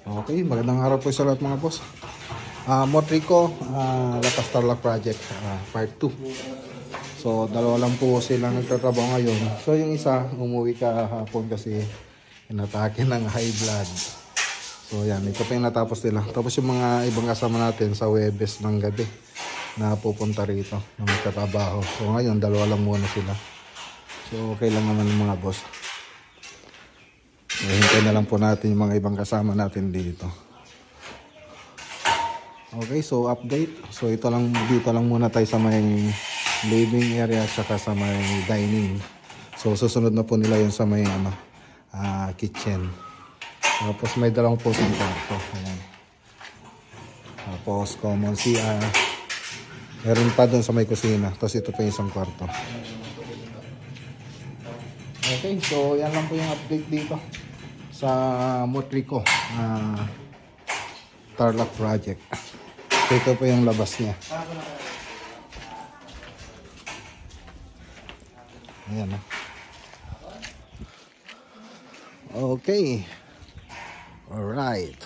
Okay, magandang araw po sa lahat mga boss. Motrico, Lapas Tarlac Project, part 2. So, dalawa lang po silang nagtatrabaho ngayon. So, yung isa, umuwi kahapon kasi inatake ng high blood. So, yan, ito pa yung natapos nila. Tapos yung mga ibang kasama natin sa Webes ng gabi na pupunta rito na magtatrabaho. So, ngayon, dalawa lang muna sila. So, okay lang naman yung mga boss. So, hintay na lang po natin yung mga ibang kasama natin dito. Okay, so update. So, dito lang muna tayo sa may living area at saka sa may dining. So, susunod na po nila yun sa may kitchen. Tapos may dalawang posing kwarto. Ayan. Tapos common CR. Meron pa doon sa may kusina. Tapos ito pa yung isang kwarto. Okay, so yan lang po yung update dito sa Motrico Tarlac Project. Ito po yung labas niya. Ayan. Okay. Alright.